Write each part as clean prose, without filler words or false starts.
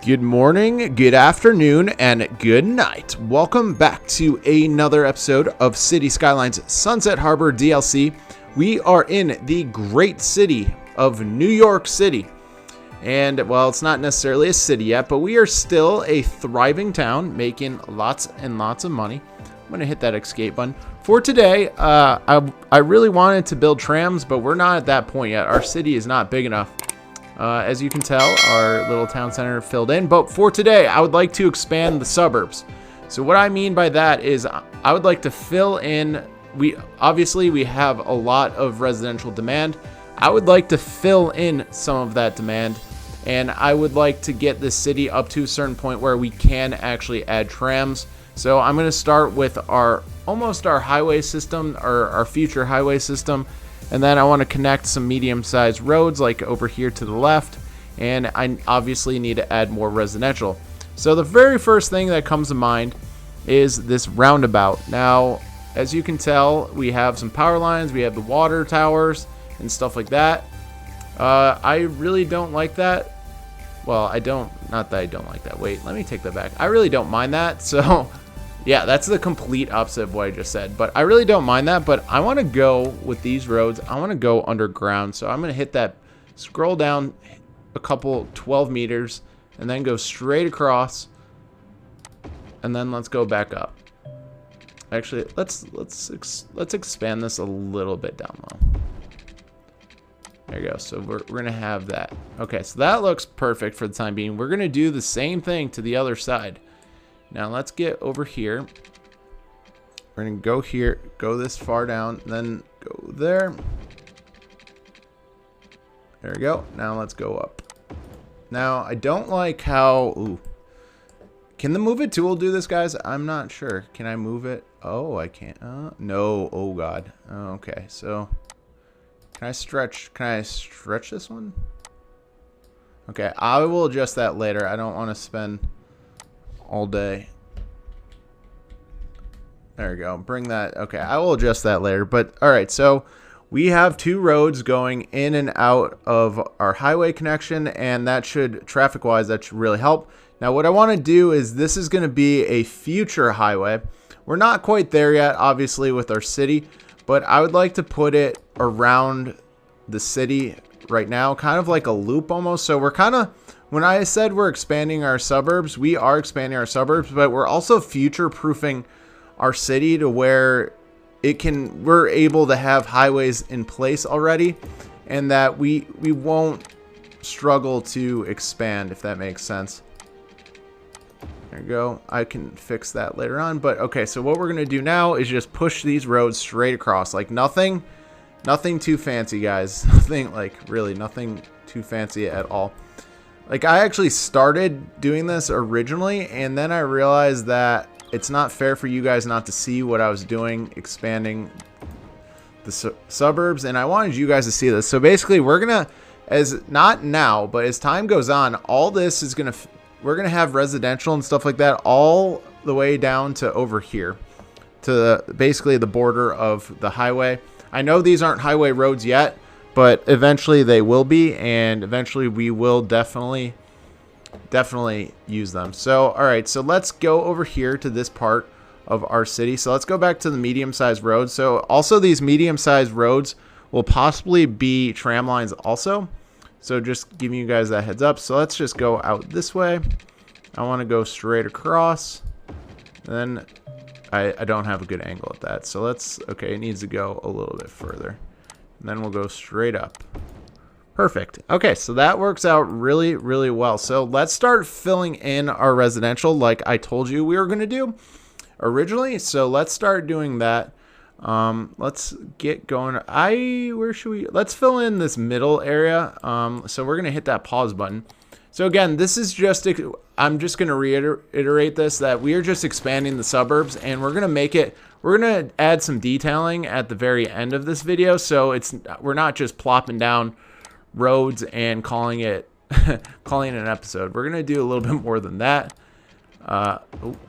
Good morning, good afternoon, and good night. Welcome back to another episode of City Skylines Sunset Harbor DLC. We are in the great city of New York City. And, well, it's not necessarily a city yet, but we are still a thriving town making lots and lots of money. I'm going to hit that escape button. For today, I really wanted to build trams, but we're not at that point yet. Our city is not big enough. As you can tell, our little town center filled in. But for today, I would like to expand the suburbs. So what I mean by that is I would like to fill in. We have a lot of residential demand. I would like to fill in some of that demand. And I would like to get this city up to a certain point where we can actually add trams. So I'm going to start with our highway system, or our future highway system. And then I want to connect some medium-sized roads like over here to the left. And I obviously need to add more residential. So the very first thing that comes to mind is this roundabout. Now, as you can tell, we have some power lines, we have the water towers and stuff like that. I really don't like that. Well, not that I don't like that. Wait, let me take that back. I really don't mind that. So yeah, that's the complete opposite of what I just said. But I really don't mind that. But I want to go with these roads. I want to go underground. So I'm going to hit that, scroll down a couple 12 meters, and then go straight across. And then let's go back up. Actually, let's expand this a little bit down low. There you go. So we're going to have that. Okay, so that looks perfect for the time being. We're going to do the same thing to the other side. Now let's get over here. We're going to go here, go this far down, then go there. There we go. Now let's go up. Now I don't like how... Ooh. Can the move it tool do this, guys? I'm not sure. Can I move it? Oh, I can't. No. Oh, God. Okay, so... Can I stretch this one? Okay, I will adjust that later. I don't want to spend all day. There we go. Bring that. Okay, I will adjust that later. But all right, so we have two roads going in and out of our highway connection, and that should, traffic-wise, that should really help. Now, what I want to do is this is going to be a future highway. We're not quite there yet, obviously, with our city, but I would like to put it around the city right now, kind of like a loop almost. So we're kind of, when I said we're expanding our suburbs, we are expanding our suburbs, but we're also future-proofing our city to where we're able to have highways in place already, and that we won't struggle to expand, if that makes sense. There you go. I can fix that later on. But okay, so what we're going to do now is just push these roads straight across. Like nothing too fancy, guys. Really nothing too fancy at all. Like I actually started doing this originally, and then I realized that it's not fair for you guys not to see what I was doing, expanding the suburbs, and I wanted you guys to see this. So basically we're going to, not now, but as time goes on, all this is going to... We're going to have residential and stuff like that all the way down to over here to basically the border of the highway. I know these aren't highway roads yet, but eventually they will be, and eventually we will definitely use them. So, all right, so let's go over here to this part of our city. So let's go back to the medium-sized roads. So also these medium-sized roads will possibly be tram lines also. So just giving you guys that heads up. So let's just go out this way. I want to go straight across. And then I don't have a good angle at that. So okay, it needs to go a little bit further. And then we'll go straight up. Perfect. Okay, so that works out really, really well. So let's start filling in our residential like I told you we were going to do originally. So let's start doing that. Let's get going. Let's fill in this middle area. So we're going to hit that pause button. So again, this is just, I'm just going to reiterate this, that we are just expanding the suburbs, and we're going to add some detailing at the very end of this video. So we're not just plopping down roads and calling it an episode. We're going to do a little bit more than that. Oh,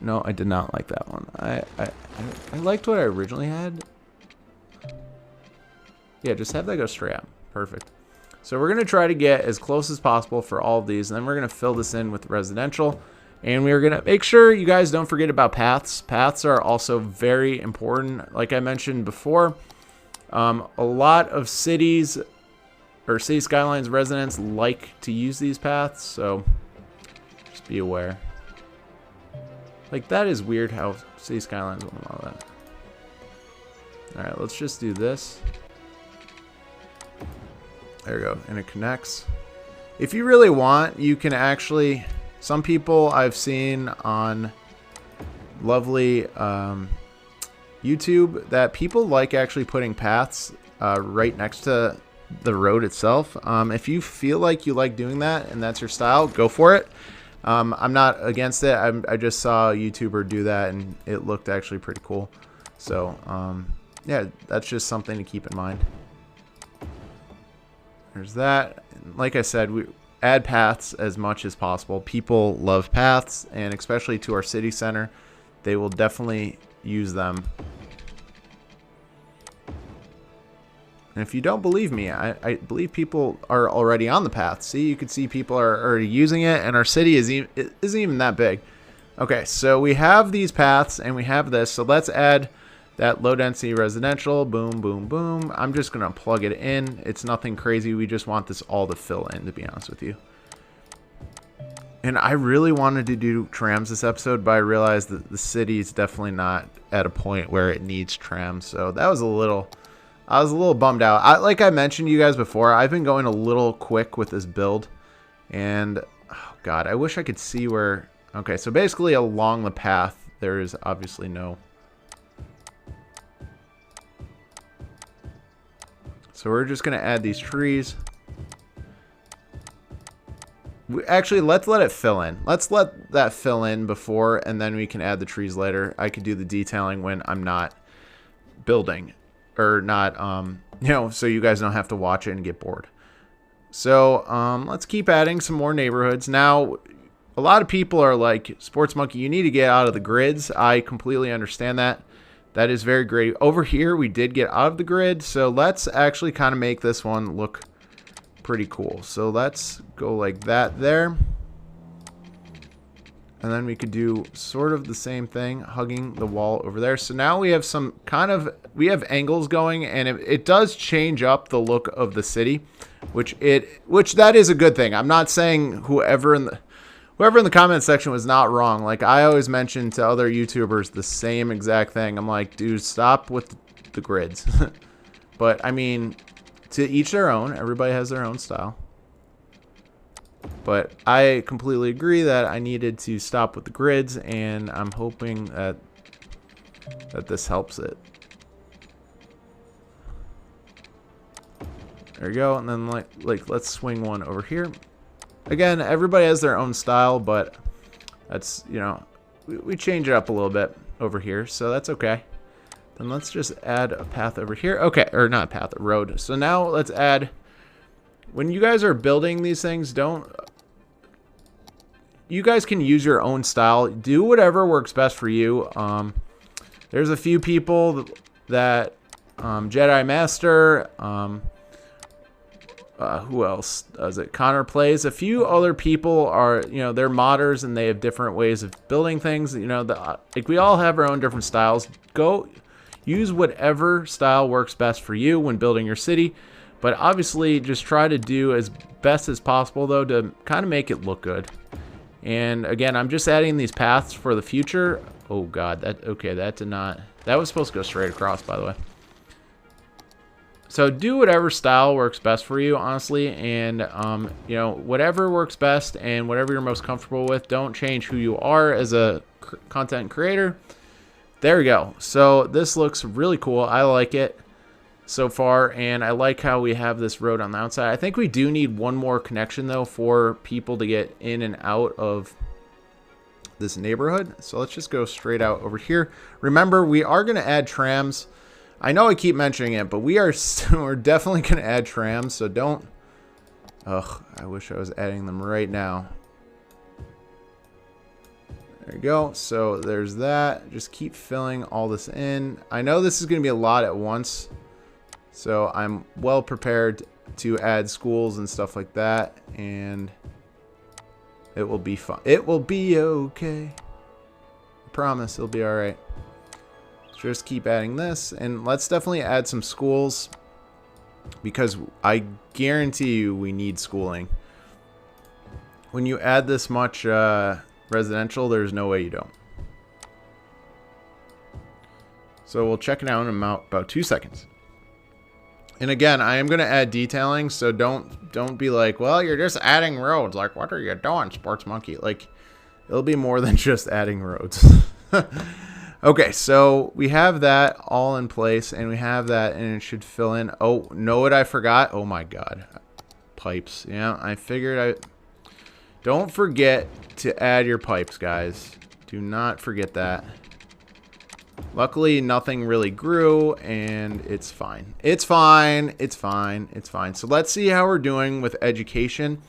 no, I did not like that one. I liked what I originally had. Yeah, just have that go straight up. Perfect. So we're going to try to get as close as possible for all of these, and then we're going to fill this in with residential. And we're going to make sure you guys don't forget about paths. Paths are also very important. Like I mentioned before, a lot of cities or City Skylines residents like to use these paths, so just be aware. Like, that is weird how City Skylines won't allow that. Alright, let's just do this. There we go, and it connects. If you really want, you can actually... Some people I've seen on lovely YouTube that people like actually putting paths right next to the road itself. If you feel like you like doing that and that's your style, go for it. I'm not against it. I just saw a YouTuber do that and it looked actually pretty cool. So yeah, that's just something to keep in mind. There's that. Like I said, we add paths as much as possible. People love paths, and especially to our city center, they will definitely use them. And if you don't believe me, I believe people are already on the path. See, you can see people are already using it, and our city isn't even that big. Okay, so we have these paths, and we have this. So let's add that low density residential. Boom, boom, boom. I'm just going to plug it in. It's nothing crazy. We just want this all to fill in, to be honest with you. And I really wanted to do trams this episode, but I realized that the city is definitely not at a point where it needs trams. So that was I was a little bummed out. Like I mentioned to you guys before, I've been going a little quick with this build. And, oh God, I wish I could see where... Okay, so basically along the path, there is obviously no... So we're just going to add these trees. Actually, let's let it fill in. Let's let that fill in before, and then we can add the trees later. I could do the detailing when I'm not building. Or not, you know, so you guys don't have to watch it and get bored. So, let's keep adding some more neighborhoods. Now, a lot of people are like, Sports Monkey, you need to get out of the grids. I completely understand that. That is very great. Over here, we did get out of the grid, so let's actually kind of make this one look pretty cool. So let's go like that there. And then we could do sort of the same thing, hugging the wall over there. So now we have some kind of, we have angles going, and it does change up the look of the city, which that is a good thing. I'm not saying whoever in the comment section was not wrong. Like, I always mention to other YouTubers the same exact thing. I'm like, dude, stop with the grids. But, I mean, to each their own. Everybody has their own style. But I completely agree that I needed to stop with the grids, and I'm hoping that this helps it. There we go. And then, like let's swing one over here. Again, everybody has their own style, but that's, you know, we change it up a little bit over here, so that's okay. Then let's just add a path over here. Okay, or not a path, a road. So now let's add, when you guys are building these things, you guys can use your own style. Do whatever works best for you. There's a few people that, Jedi Master, who else does it? Connor Plays. A few other people are, you know, they're modders and they have different ways of building things. You know, like, we all have our own different styles. Go use whatever style works best for you when building your city. But obviously, just try to do as best as possible, though, to kind of make it look good. And again, I'm just adding these paths for the future. Oh God, that did not. That was supposed to go straight across, by the way. So do whatever style works best for you, honestly, and you know, whatever works best and whatever you're most comfortable with. Don't change who you are as a content creator. There we go. So this looks really cool. I like it so far, and I like how we have this road on the outside. I think we do need one more connection, though, for people to get in and out of this neighborhood. So let's just go straight out over here. Remember, we are going to add trams. I know I keep mentioning it, but we're definitely going to add trams, so don't... Ugh, I wish I was adding them right now. There you go. So there's that. Just keep filling all this in. I know this is going to be a lot at once, so I'm well prepared to add schools and stuff like that, and it will be fun. It will be okay. I promise it'll be all right. Just keep adding this, and let's definitely add some schools because I guarantee you we need schooling. When you add this much residential, there's no way you don't. So we'll check it out in about 2 seconds. And again, I am going to add detailing, so don't be like, well, you're just adding roads. Like, what are you doing, Sports Monkey? Like, it'll be more than just adding roads. Okay, so we have that all in place, and we have that, and it should fill in. Oh, know what I forgot? Oh my God. Pipes. Yeah, I figured Don't forget to add your pipes, guys. Do not forget that. Luckily, nothing really grew, and it's fine. It's fine. It's fine. It's fine. So let's see how we're doing with education.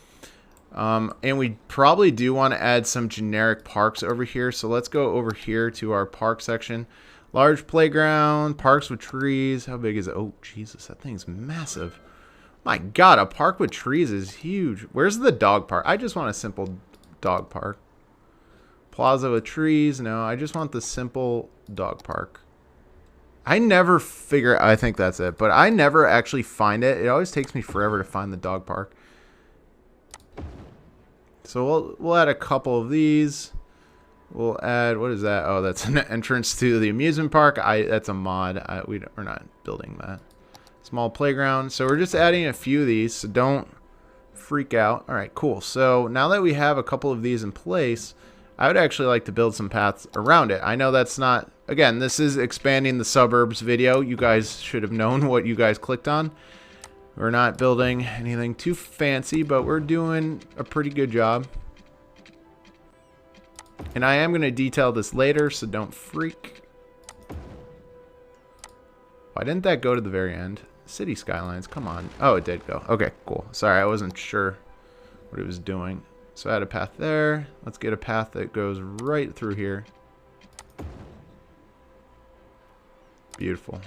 And we probably do want to add some generic parks over here. So let's go over here to our park section. Large playground, parks with trees. How big is it? Oh, Jesus, that thing's massive. My God, a park with trees is huge. Where's the dog park? I just want a simple dog park. Plaza with trees. No, I just want the simple dog park. I never figure, I think that's it, but I never actually find it. It always takes me forever to find the dog park. So we'll add a couple of these. We'll add, what is that? Oh, that's an entrance to the amusement park. That's a mod. We're not building that. Small playground. So we're just adding a few of these, so don't freak out. All right, cool. So now that we have a couple of these in place, I would actually like to build some paths around it. I know that's not, again, this is expanding the suburbs video. You guys should have known what you guys clicked on. We're not building anything too fancy, but we're doing a pretty good job. And I am going to detail this later, so don't freak. Why didn't that go to the very end? City Skylines, come on. Oh, it did go. Okay, cool. Sorry, I wasn't sure what it was doing. So add a path there. Let's get a path that goes right through here. Beautiful.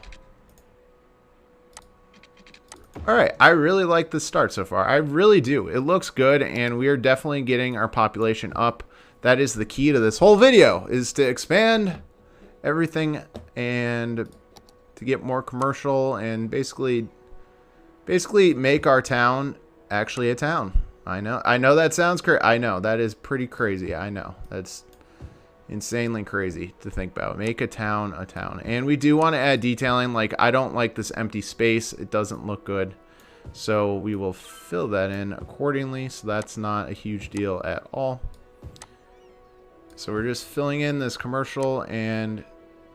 Alright, I really like the start so far. I really do. It looks good, and we are definitely getting our population up. That is the key to this whole video, is to expand everything and to get more commercial and basically make our town actually a town. I know that sounds crazy. I know that is pretty crazy. I know that's insanely crazy to think about. Make a town a town. And we do want to add detailing. Like, I don't like this empty space. It doesn't look good. So we will fill that in accordingly. So that's not a huge deal at all. So we're just filling in this commercial, and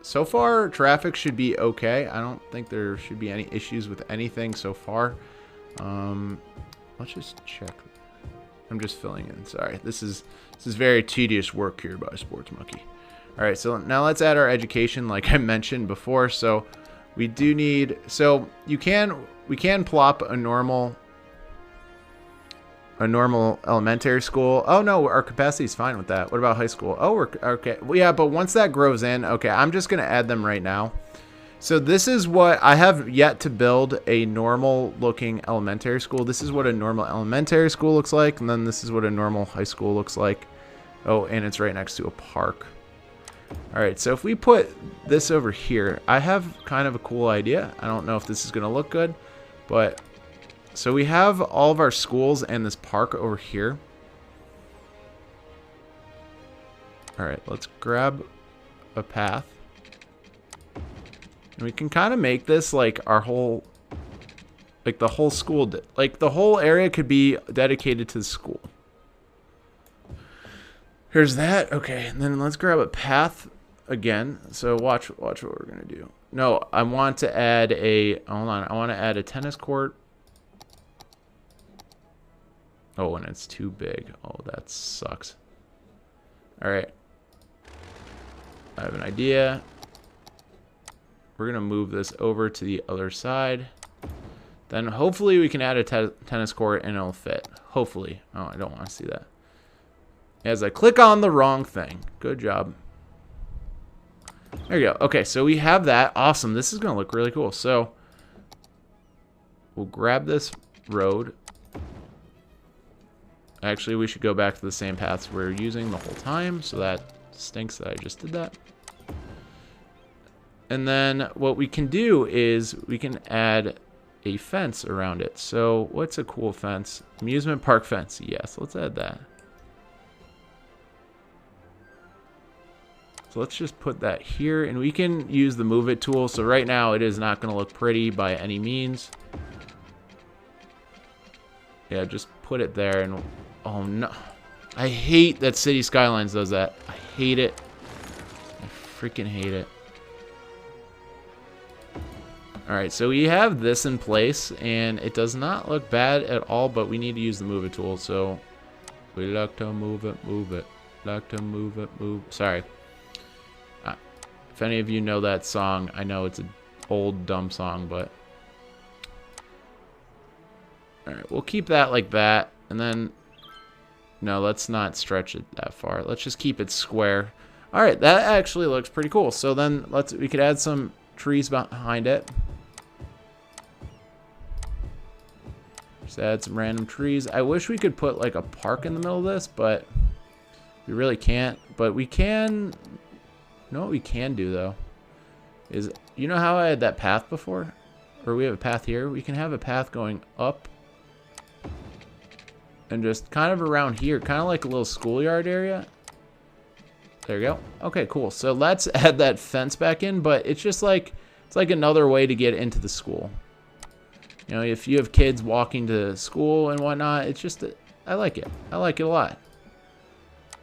so far traffic should be okay. I don't think there should be any issues with anything so far. Let's just check. I'm just filling in. Sorry, this is very tedious work here by Sports Monkey. All right, so now let's add our education, like I mentioned before. So we do need. So we can plop a normal elementary school. Oh no, our capacity is fine with that. What about high school? Oh, we're okay. Well, yeah, but once that grows in, okay, I'm just gonna add them right now. So this is what I have yet to build, a normal looking elementary school. This is what a normal elementary school looks like, and then this is what a normal high school looks like. Oh, and it's right next to a park. All right, so if we put this over here, I have kind of a cool idea. I don't know if this is gonna look good, but so we have all of our schools and this park over here. All right, let's grab a path. And we can kind of make this like our whole, like the whole school, like the whole area could be dedicated to the school. Here's that. Okay, and then let's grab a path again. So watch what we're gonna do. No, I want to add a, hold on, I want to add a tennis court. Oh, and it's too big. Oh, that sucks. All right. I have an idea. We're going to move this over to the other side. Then hopefully we can add a tennis court and it'll fit. Hopefully. Oh, I don't want to see that. As I click on the wrong thing. Good job. There you go. Okay, so we have that. Awesome. This is going to look really cool. So we'll grab this road. Actually, we should go back to the same paths we're using the whole time, so that stinks that I just did that. And then what we can do is we can add a fence around it. So what's a cool fence? Amusement park fence. Yes, let's add that. So let's just put that here, and we can use the move it tool. So right now it is not going to look pretty by any means. Yeah, just put it there. And oh no, I hate that City Skylines does that. I hate it. I freaking hate it. All right, so we have this in place, and it does not look bad at all, but we need to use the move it tool. So we like to move it, move it. Like to move it, move. Sorry. If any of you know that song, I know it's an old, dumb song, but... Alright, we'll keep that like that, and then... No, let's not stretch it that far. Let's just keep it square. Alright, that actually looks pretty cool. So then, we could add some trees behind it. Just add some random trees. I wish we could put, like, a park in the middle of this, but... We really can't. But we can... You know what we can do, though, is, you know how I had that path before? Or we have a path here? We can have a path going up and just kind of around here, kind of like a little schoolyard area. There you go. Okay, cool. So let's add that fence back in, but it's just like, it's like another way to get into the school. You know, if you have kids walking to school and whatnot, it's just, I like it. I like it a lot.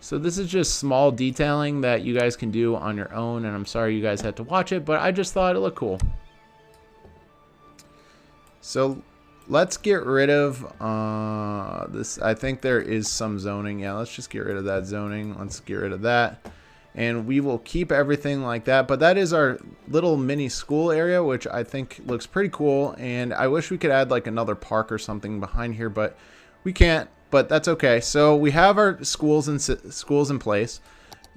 So this is just small detailing that you guys can do on your own, and I'm sorry you guys had to watch it, but I just thought it looked cool. So let's get rid of this. I think there is some zoning. Yeah, let's just get rid of that zoning. Let's get rid of that. And we will keep everything like that. But that is our little mini school area, which I think looks pretty cool. And I wish we could add like another park or something behind here, but we can't. But that's okay. So we have our schools in place.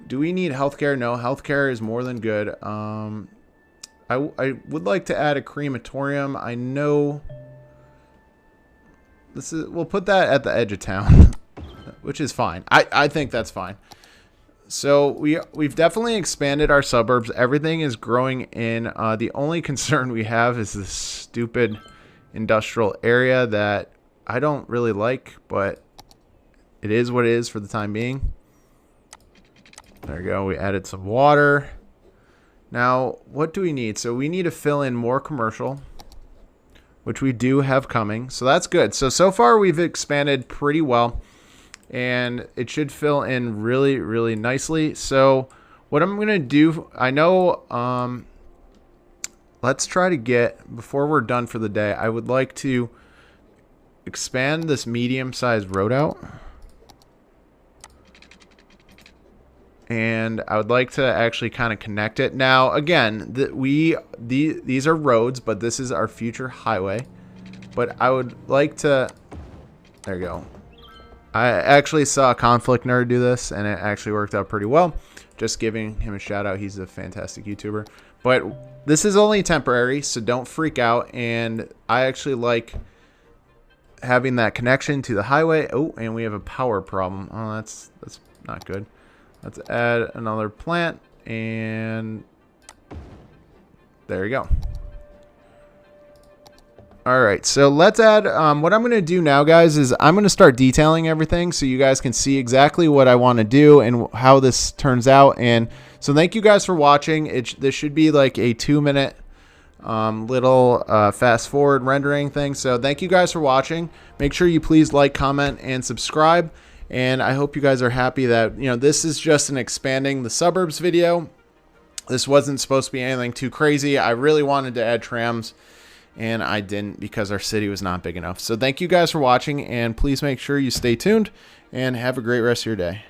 Do we need healthcare? No, healthcare is more than good. I would like to add a crematorium. I know this is. We'll put that at the edge of town, which is fine. I think that's fine. So we've definitely expanded our suburbs. Everything is growing in. The only concern we have is this stupid industrial area that I don't really like, but it is what it is for the time being. There we go. We added some water. Now, what do we need? So we need to fill in more commercial, which we do have coming. So that's good. So far we've expanded pretty well, and it should fill in really, really nicely. So what I'm going to do, I know, let's try to get, before we're done for the day, I would like to expand this medium-sized road out. And I would like to actually kind of connect it. Now, again, these are roads, but this is our future highway. But I would like to... There you go. I actually saw Conflict Nerd do this, and it actually worked out pretty well. Just giving him a shout out. He's a fantastic YouTuber. But this is only temporary, so don't freak out. And I actually like having that connection to the highway. Oh, and we have a power problem. Oh, that's not good. Let's add another plant, and there you go. All right, so let's add, what I'm going to do now, guys, is I'm going to start detailing everything so you guys can see exactly what I want to do and how this turns out. And so thank you guys for watching. This should be like a 2-minute little fast forward rendering thing. So thank you guys for watching. Make sure you please like, comment, and subscribe. And I hope you guys are happy that, you know, this is just an expanding the suburbs video. This wasn't supposed to be anything too crazy. I really wanted to add trams, and I didn't because our city was not big enough. So thank you guys for watching, and please make sure you stay tuned and have a great rest of your day.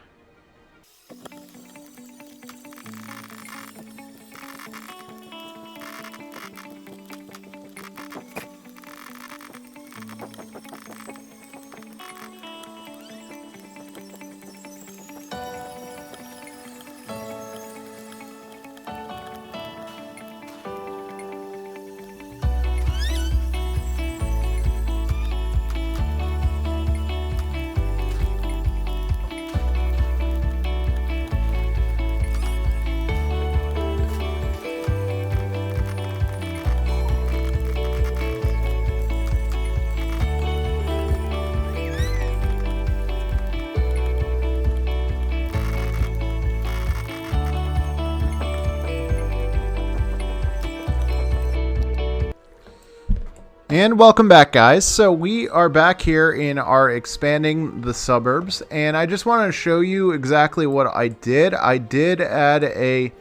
And welcome back, guys. So we are back here in our expanding the suburbs, and I just want to show you exactly what I did. I did add a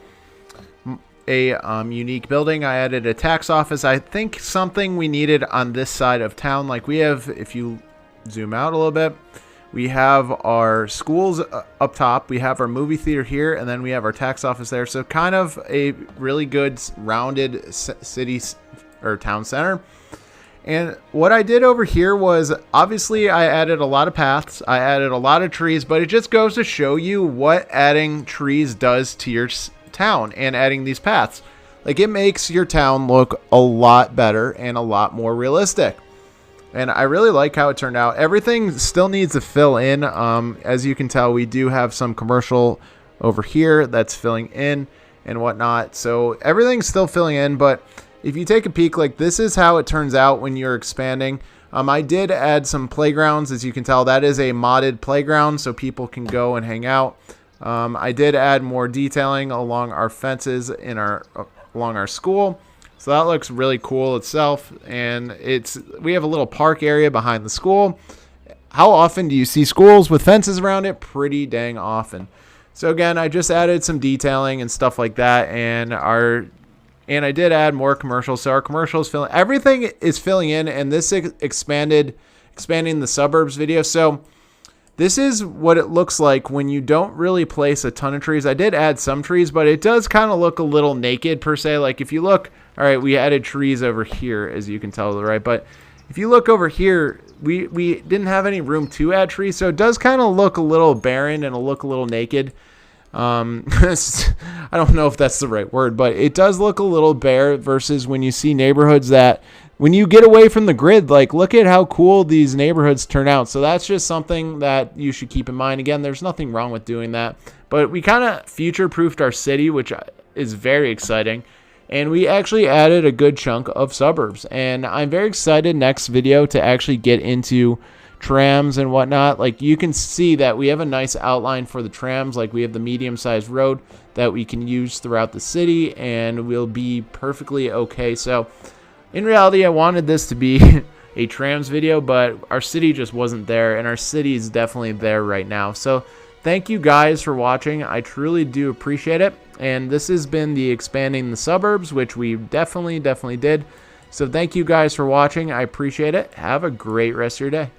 unique building. I added a tax office. I think something we needed on this side of town. Like we have, if you zoom out a little bit, we have our schools up top. We have our movie theater here, and then we have our tax office there. So kind of a really good rounded city or town center. And what I did over here was, obviously, I added a lot of paths. I added a lot of trees, but it just goes to show you what adding trees does to your town and adding these paths. Like, it makes your town look a lot better and a lot more realistic. And I really like how it turned out. Everything still needs to fill in. As you can tell, we do have some commercial over here that's filling in and whatnot. So everything's still filling in, but if you take a peek, like this is how it turns out when you're expanding. I did add some playgrounds. As you can tell, that is a modded playground so people can go and hang out. I did add more detailing along our fences in along our school. So that looks really cool itself. And we have a little park area behind the school. How often do you see schools with fences around it? Pretty dang often. So again, I just added some detailing and stuff like that, and I did add more commercials. So our commercials everything is filling in, and this expanding the suburbs video. So this is what it looks like when you don't really place a ton of trees. I did add some trees, but it does kind of look a little naked per se. Like if you look, all right, we added trees over here, as you can tell, right? But if you look over here, we didn't have any room to add trees. So it does kind of look a little barren and look a little naked. I don't know if that's the right word, but it does look a little bare versus when you see neighborhoods that when you get away from the grid, like look at how cool these neighborhoods turn out. So that's just something that you should keep in mind. Again, there's nothing wrong with doing that, but we kind of future-proofed our city, which is very exciting. And we actually added a good chunk of suburbs, and I'm very excited next video to actually get into trams and whatnot. Like you can see that we have a nice outline for the trams. Like we have the medium-sized road that we can use throughout the city, and we'll be perfectly okay. So in reality, I wanted this to be a trams video, but our city just wasn't there, and our city is definitely there right now. So thank you guys for watching. I truly do appreciate it. And this has been the expanding the suburbs, which we definitely did. So thank you guys for watching. I appreciate it. Have a great rest of your day.